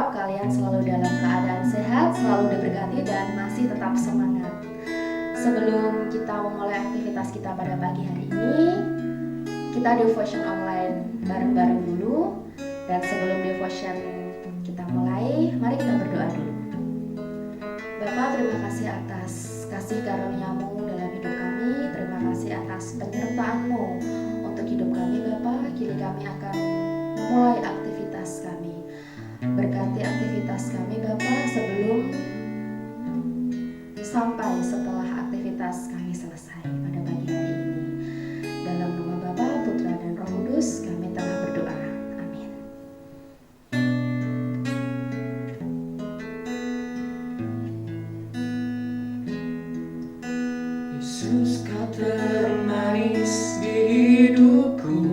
berharap kalian selalu dalam keadaan sehat, selalu diberkati dan masih tetap semangat. Sebelum kita memulai aktivitas kita pada pagi hari ini, kita devotion online bareng-bareng dulu. Dan sebelum devotion kita mulai, mari kita berdoa dulu. Bapa, terima kasih atas kasih karunia-Mu dalam hidup kami. Terima kasih atas penyertaan-Mu untuk hidup kami, Bapa. Kini kami akan memulai aktivitas kami. Berkati aktivitas kami, Bapa, sebelum sampai setelah aktivitas kami selesai pada pagi hari ini. Dalam nama Bapa, Putra, dan Roh Kudus, kami telah berdoa. Amin. Yesus, Kau termanis di hidupku.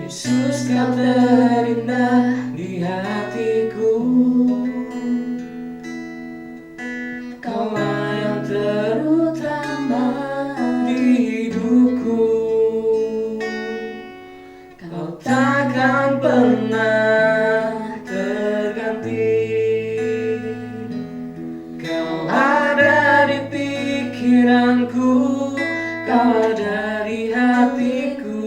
Yesus, Kau terindah di hatiku. Kaulah yang terutama di hidupku. Kau takkan pernah terganti. Kau ada di pikiranku, Kau ada di hatiku.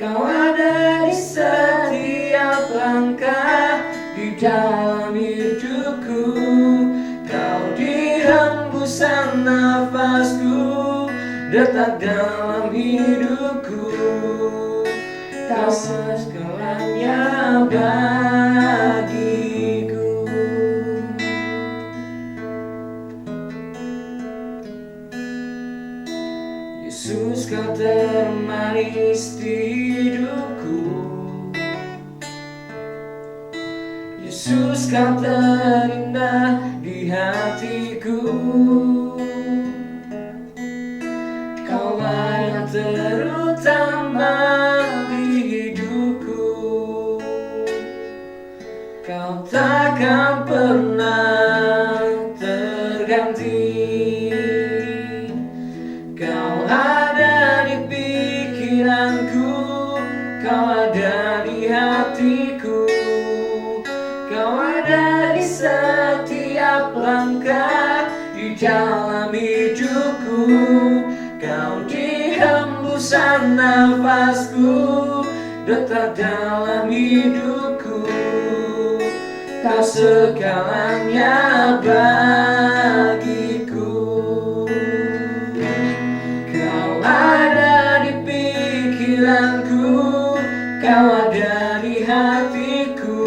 Kau ada di setiap langkah di dalam hidupku. Kau di hembusan nafasku, detak dalam hidupku. Kau segalanya bagiku. Yesus, Kau termanis di hidupku. Yesus, Kau terindah di hatiku. Kaulah yang terutama di hidupku. Kau takkan pernah terganti. Kau ada di pikiranku, Kau ada di hatiku. Kau ada di setiap langkah di dalam hidupku. Kau di hembusan nafasku, detak dalam hidupku. Kau segalanya bagiku. Kau ada di pikiranku, Kau ada di hatiku.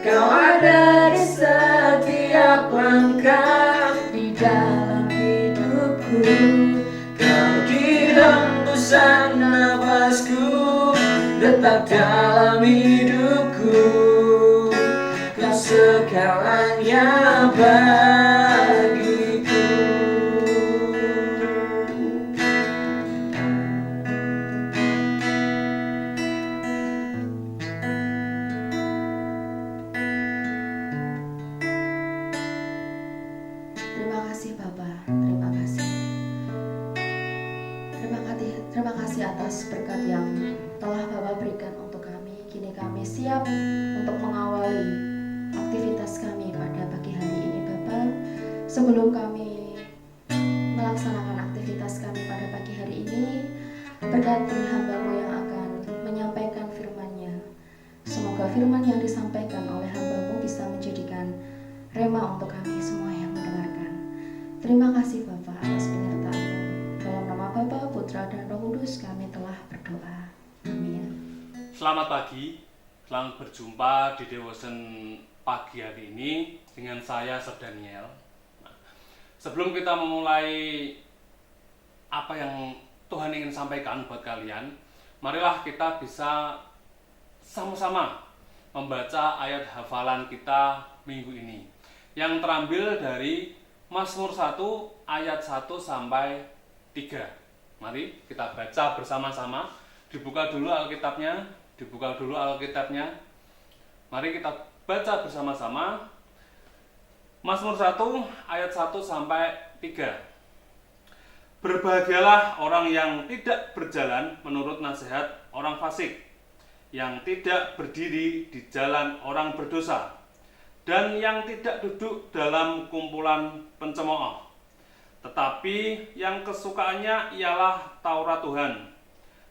Kau ada di setiap langkah di dalam hidupku. Kau di hembusan nafasku, detak dalam hidupku. Kau segalanya bagiku. Terima kasih Bapa, terima kasih. Terima kasih atas berkat yang telah Bapa berikan untuk kami. Kini kami siap untuk mengawali aktivitas kami pada pagi hari ini, Bapa. Sebelum kami melaksanakan aktivitas kami pada pagi hari ini, berkati hamba-Mu yang akan menyampaikan firman-Nya. Semoga firman yang disampaikan oleh hamba-Mu bisa menjadikan rema untuk kami semua yang mendengarkan. Terima kasih Bapa atas penyertaan-Mu. Dalam nama Bapa, Putra, dan Roh Kudus kami telah berdoa. Amin. Selamat pagi, selamat berjumpa di devotion pagi hari ini dengan saya Sir Daniel. Nah, sebelum kita memulai apa yang Tuhan ingin sampaikan buat kalian, marilah kita bisa sama-sama membaca ayat hafalan kita minggu ini yang terambil dari Mazmur 1 ayat 1 sampai 3. Mari kita baca bersama-sama. Dibuka dulu Alkitabnya. Mari kita baca bersama-sama. Mazmur 1 ayat 1 sampai 3. Berbahagialah orang yang tidak berjalan menurut nasihat orang fasik, yang tidak berdiri di jalan orang berdosa, dan yang tidak duduk dalam kumpulan pencemooh, tetapi yang kesukaannya ialah Taurat Tuhan,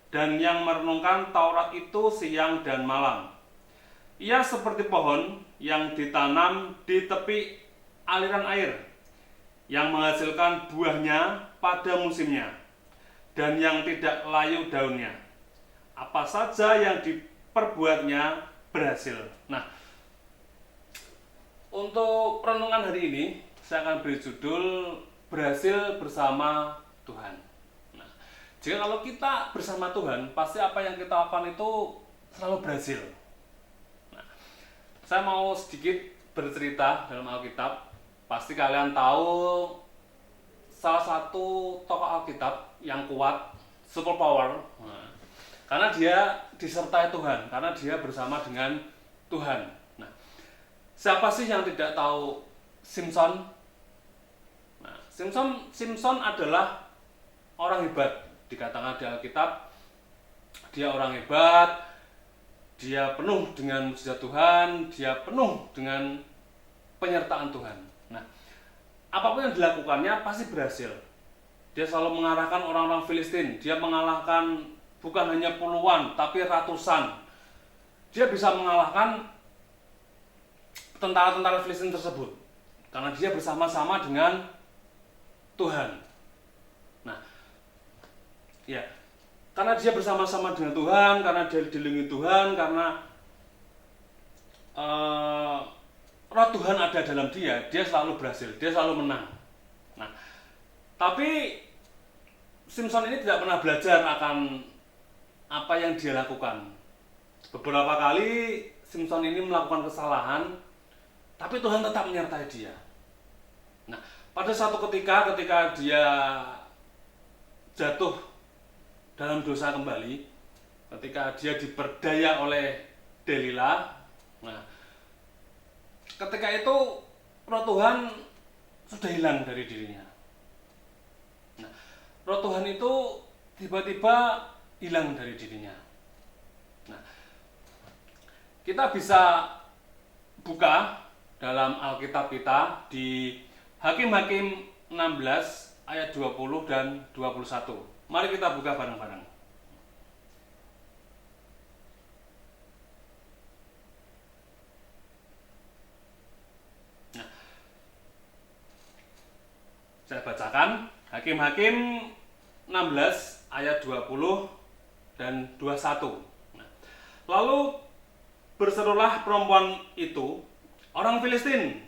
dan yang merenungkan Taurat itu siang dan malam. Ia seperti pohon yang ditanam di tepi aliran air, yang menghasilkan buahnya pada musimnya, dan yang tidak layu daunnya. Apa saja yang diperbuatnya berhasil. Nah, untuk renungan hari ini saya akan beri judul berhasil bersama Tuhan. Nah, jika kalau kita bersama Tuhan, pasti apa yang kita lakukan itu selalu berhasil. Nah, saya mau sedikit bercerita dalam Alkitab. Pasti kalian tahu salah satu tokoh Alkitab yang kuat, super power. Nah, karena dia disertai Tuhan, karena dia bersama dengan Tuhan. Nah, siapa sih yang tidak tahu Simson? Nah, Simson adalah orang hebat, dikatakan di Alkitab. Dia orang hebat, dia penuh dengan mujizat Tuhan, dia penuh dengan penyertaan Tuhan. Nah, apapun yang dilakukannya pasti berhasil. Dia selalu mengarahkan orang-orang Filistin, dia mengalahkan bukan hanya puluhan, tapi ratusan. Dia bisa mengalahkan tentara-tentara Filistin tersebut karena dia bersama-sama dengan Tuhan. Nah, ya, karena dia bersama-sama dengan Tuhan, karena dia dilindungi Tuhan, karena roh Tuhan ada dalam dia selalu berhasil, dia selalu menang. Nah, tapi Simson ini tidak pernah belajar akan apa yang dia lakukan. Beberapa kali Simson ini melakukan kesalahan, tapi Tuhan tetap menyertai dia. Nah, pada suatu ketika dia jatuh dalam dosa kembali, ketika dia diperdaya oleh Delila, nah, ketika itu roh Tuhan sudah hilang dari dirinya. Nah, roh Tuhan itu tiba-tiba hilang dari dirinya. Nah, kita bisa buka dalam Alkitab kita di Hakim-Hakim 16 ayat 20 dan 21. Mari kita buka bareng-bareng. Nah, saya bacakan Hakim-Hakim 16 ayat 20 dan 21. Nah, lalu berserulah perempuan itu, orang Filistin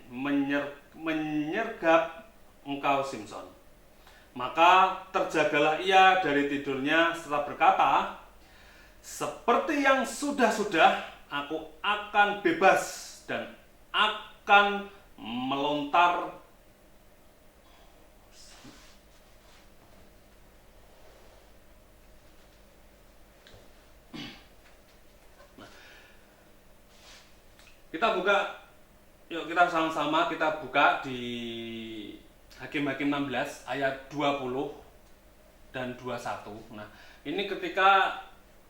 menyergap engkau Simson. Maka terjagalah ia dari tidurnya serta berkata, seperti yang sudah-sudah aku akan bebas dan akan melontar Kita buka, yuk kita sama-sama kita buka di Hakim-Hakim 16 ayat 20 dan 21. Nah, ini ketika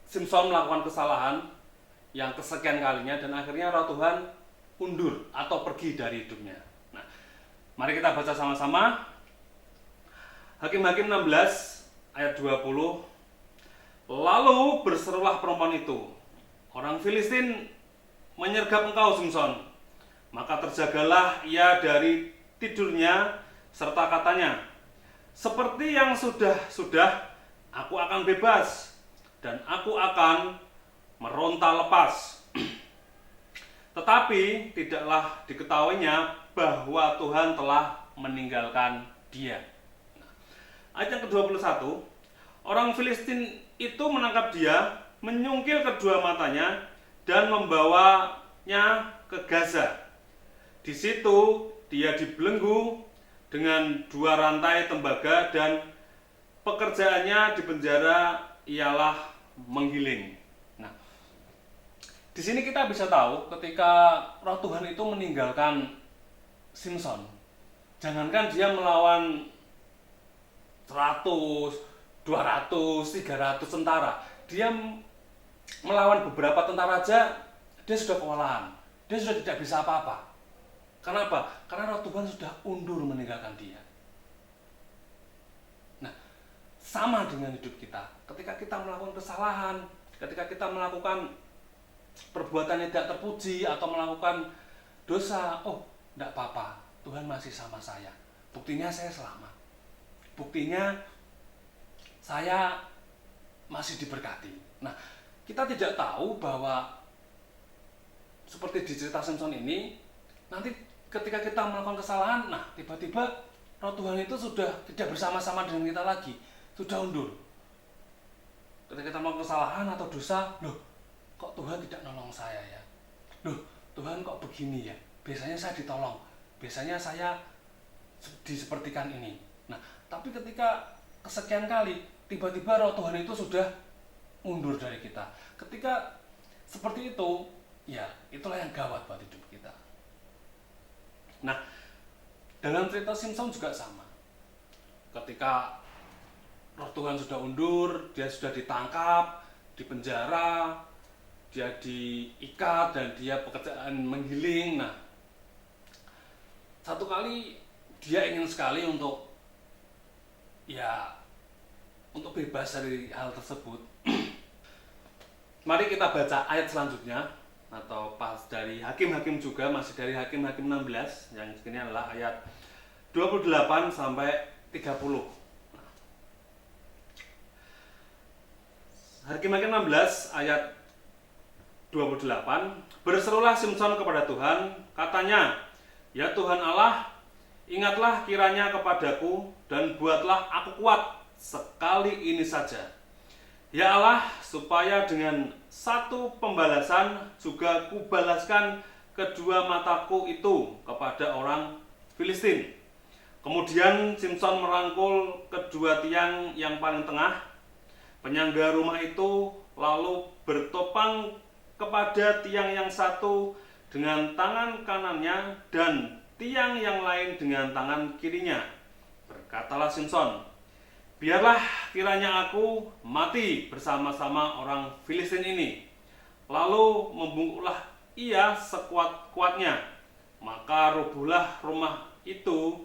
Simson melakukan kesalahan yang kesekian kalinya dan akhirnya roh Tuhan undur atau pergi dari hidupnya. Nah, mari kita baca sama-sama. Hakim-Hakim 16 ayat 20. Lalu berserulah perempuan itu, orang Filistin menyergap engkau Simson. Maka terjagalah ia dari tidurnya serta katanya, seperti yang sudah-sudah aku akan bebas dan aku akan meronta lepas. Tetapi tidaklah diketahuinya bahwa Tuhan telah meninggalkan dia. Ayat yang ke-21, orang Filistin itu menangkap dia, menyungkil kedua matanya dan membawanya ke Gaza. Di situ dia dibelenggu dengan 2 rantai tembaga dan pekerjaannya di penjara ialah menggiling. Nah, di sini kita bisa tahu ketika roh Tuhan itu meninggalkan Simson, jangankan dia melawan 100, 200, 300 tentara, dia melawan beberapa tentara aja dia sudah kewalahan, dia sudah tidak bisa apa-apa. Karena apa? Karena roh Tuhan sudah undur meninggalkan dia. Nah, sama dengan hidup kita. Ketika kita melakukan kesalahan, ketika kita melakukan perbuatan yang tidak terpuji atau melakukan dosa, oh, tidak apa-apa, Tuhan masih sama saya. Buktinya saya selamat. Buktinya saya masih diberkati. Nah, kita tidak tahu bahwa seperti di cerita Samson ini, nanti ketika kita melakukan kesalahan, nah tiba-tiba roh Tuhan itu sudah tidak bersama-sama dengan kita lagi, sudah undur. Ketika kita melakukan kesalahan atau dosa, loh, kok Tuhan tidak nolong saya ya? Loh, Tuhan kok begini ya? Biasanya saya ditolong, biasanya saya disepertikan ini. Nah, tapi ketika kesekian kali, tiba-tiba roh Tuhan itu sudah mundur dari kita. Ketika seperti itu, ya itulah yang gawat buat hidup kita. Nah, dalam cerita Samson juga sama. Ketika roh Tuhan sudah undur, dia sudah ditangkap, dipenjara, dia diikat dan dia pekerjaan menggiling. Nah, satu kali dia ingin sekali untuk bebas dari hal tersebut. Mari kita baca ayat selanjutnya, atau pas dari Hakim-Hakim juga, masih dari Hakim-Hakim 16, yang ini adalah ayat 28 sampai 30. Hakim-Hakim 16 ayat 28. Berserulah Samson kepada Tuhan, katanya, "Ya Tuhan Allah, ingatlah kiranya kepadaku dan buatlah aku kuat sekali ini saja. Ya Allah, supaya dengan satu pembalasan juga kubalaskan kedua mataku itu kepada orang Filistin." Kemudian Samson merangkul kedua tiang yang paling tengah penyangga rumah itu, lalu bertopang kepada tiang yang satu dengan tangan kanannya dan tiang yang lain dengan tangan kirinya. Berkatalah Samson, "Biarlah kiranya aku mati bersama-sama orang Filistin ini." Lalu membungkuklah ia sekuat-kuatnya. Maka rubuhlah rumah itu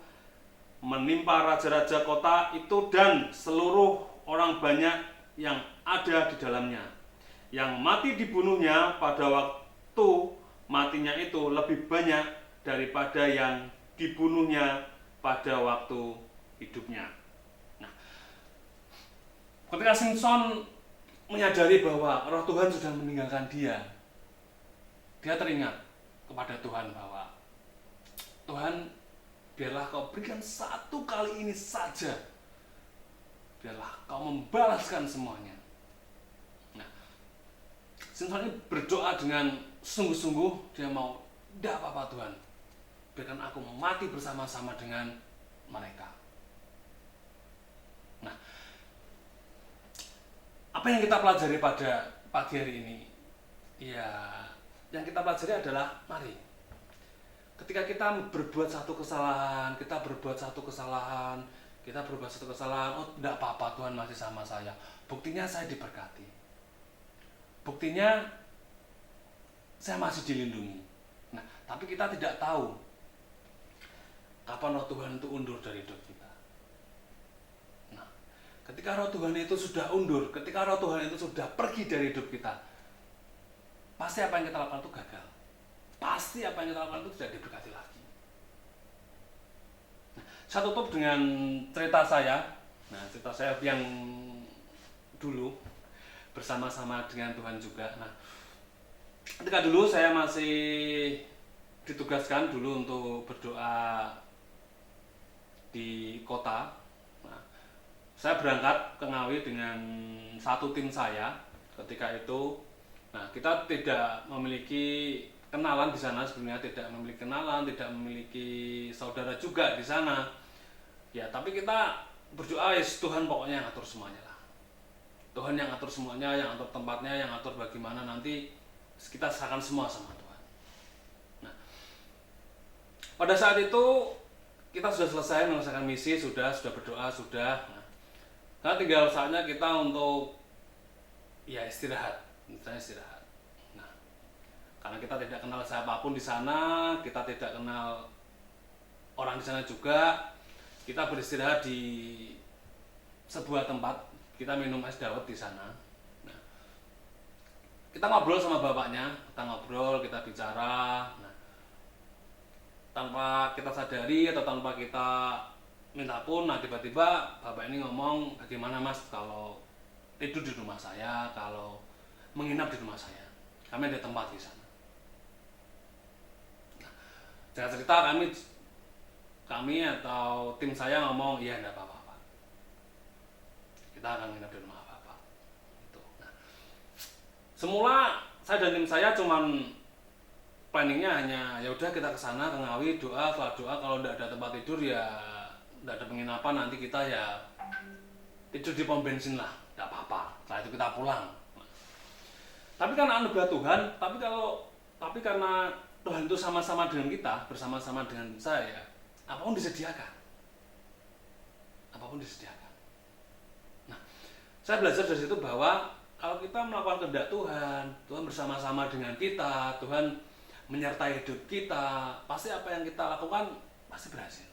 menimpa raja-raja kota itu dan seluruh orang banyak yang ada di dalamnya. Yang mati dibunuhnya pada waktu matinya itu lebih banyak daripada yang dibunuhnya pada waktu hidupnya. Nah, ketika Samson menyadari bahwa roh Tuhan sudah meninggalkan dia, dia teringat kepada Tuhan bahwa, "Tuhan, biarlah kau berikan satu kali ini saja, biarlah kau membalaskan semuanya." Nah, Samson ini berdoa dengan sungguh-sungguh, dia mau, "Tidak apa-apa Tuhan, biarkan aku mati bersama-sama dengan mereka." Nah, apa yang kita pelajari pada pagi hari ini? Ya, yang kita pelajari adalah, mari, ketika kita berbuat satu kesalahan, oh tidak apa-apa, Tuhan masih sama saya. Buktinya saya diberkati. Buktinya saya masih dilindungi. Nah, tapi kita tidak tahu kapan roh Tuhan itu undur dari hidup kita. Nah, ketika roh Tuhan itu sudah undur, ketika roh Tuhan itu sudah pergi dari hidup kita, pasti apa yang kita lakukan itu gagal. Pasti apa yang kita lakukan itu tidak diberkati lagi. Nah, saya tutup dengan cerita saya. Nah, cerita saya yang dulu bersama-sama dengan Tuhan juga. Nah, ketika dulu saya masih ditugaskan dulu untuk berdoa di kota. Nah, saya berangkat ke Ngawi dengan satu tim saya ketika itu. Nah, kita tidak memiliki kenalan di sana, sebenarnya tidak memiliki kenalan, tidak memiliki saudara juga di sana. Ya, tapi kita berdoa, Tuhan pokoknya yang atur semuanya lah. Tuhan yang atur semuanya, yang atur tempatnya, yang atur bagaimana nanti kita serahkan semua sama Tuhan. Nah, pada saat itu kita sudah selesai menyelesaikan misi, sudah berdoa, sudah. Nah, tinggal saatnya kita untuk istirahat. Saya istirahat. Nah, karena kita tidak kenal siapapun di sana, kita tidak kenal orang di sana juga, kita beristirahat di sebuah tempat, kita minum es dawet di sana. Nah, kita ngobrol sama bapaknya, kita bicara. Nah, tanpa kita sadari atau tanpa kita minta pun, nah tiba-tiba bapak ini ngomong, bagaimana mas kalau tidur di rumah saya, kalau menginap di rumah saya, kami ada tempat di sana. Nah, jangan cerita kami atau tim saya ngomong, iya enggak apa-apa, kita akan menginap di rumah bapak. Gitu. Nah, semula saya dan tim saya cuman planningnya hanya ya udah kita ke sana ke Ngawi, doa, setelah doa kalau enggak ada tempat tidur ya enggak ada penginapan, nanti kita ya tidur di pom bensin lah, enggak apa-apa. Setelah itu kita pulang. Nah, tapi karena anugerah Tuhan, tapi karena Tuhan itu sama-sama dengan kita, bersama-sama dengan saya, apapun disediakan. Apapun disediakan. Nah, saya belajar dari situ bahwa kalau kita melakukan kehendak Tuhan, Tuhan bersama-sama dengan kita, Tuhan menyertai hidup kita, pasti apa yang kita lakukan pasti berhasil.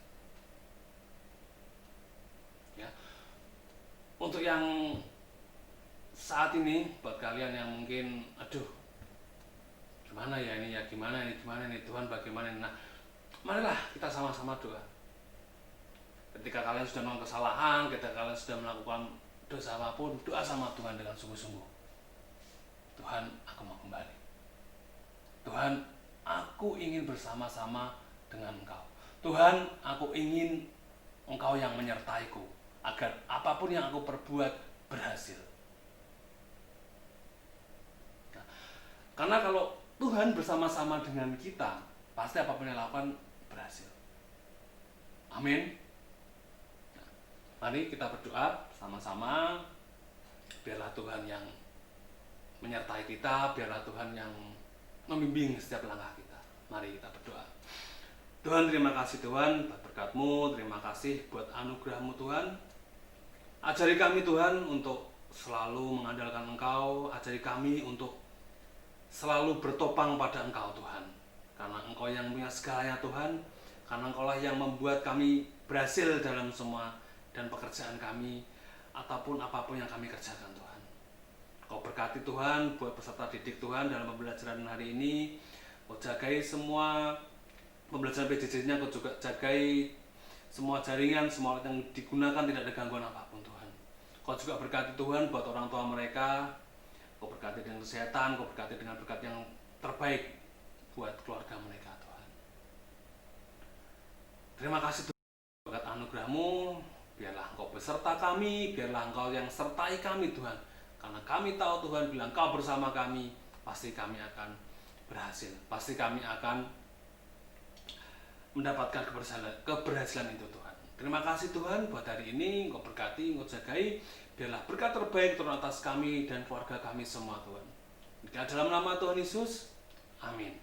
Ya. Untuk yang saat ini, buat kalian yang mungkin, aduh, gimana ya ini, Tuhan bagaimana ini. Nah, marilah kita sama-sama doa. Ketika kalian sudah melakukan kesalahan, ketika kalian sudah melakukan dosa apapun, doa sama Tuhan dengan sungguh-sungguh. Tuhan, aku mau kembali. Tuhan, aku ingin bersama-sama dengan Engkau. Tuhan, aku ingin Engkau yang menyertaiku, agar apapun yang aku perbuat berhasil. Nah, karena kalau Tuhan bersama-sama dengan kita, pasti apapun yang lakukan berhasil. Amin. Nah, mari kita berdoa sama-sama. Biarlah Tuhan yang menyertai kita, biarlah Tuhan yang membimbing setiap langkah kita. Mari kita berdoa. Tuhan, terima kasih Tuhan buat berkat-Mu, terima kasih buat anugerah-Mu Tuhan. Ajari kami Tuhan untuk selalu mengandalkan Engkau, ajari kami untuk selalu bertopang pada Engkau Tuhan. Karena Engkau yang punya segalanya Tuhan, karena Engkau lah yang membuat kami berhasil dalam semua dan pekerjaan kami, ataupun apapun yang kami kerjakan Tuhan. Kau berkati Tuhan buat peserta didik Tuhan dalam pembelajaran hari ini. Kau jagai semua pembelajaran PJJ-nya, Kau juga jagai semua jaringan, semua yang digunakan tidak ada gangguan apapun Tuhan. Kau juga berkati Tuhan buat orang tua mereka. Kau berkati dengan kesehatan, Kau berkati dengan berkat yang terbaik buat keluarga mereka Tuhan. Terima kasih Tuhan berkat anugerah-Mu. Biarlah Engkau beserta kami, biarlah Engkau yang sertai kami Tuhan. Karena kami tahu Tuhan bilang Kau bersama kami, pasti kami akan berhasil. Pasti kami akan mendapatkan keberhasilan itu Tuhan. Terima kasih Tuhan buat hari ini. Engkau berkati, Engkau jagai. Biarlah berkat terbaik turun atas kami dan keluarga kami semua Tuhan. Dalam nama Tuhan Yesus, amin.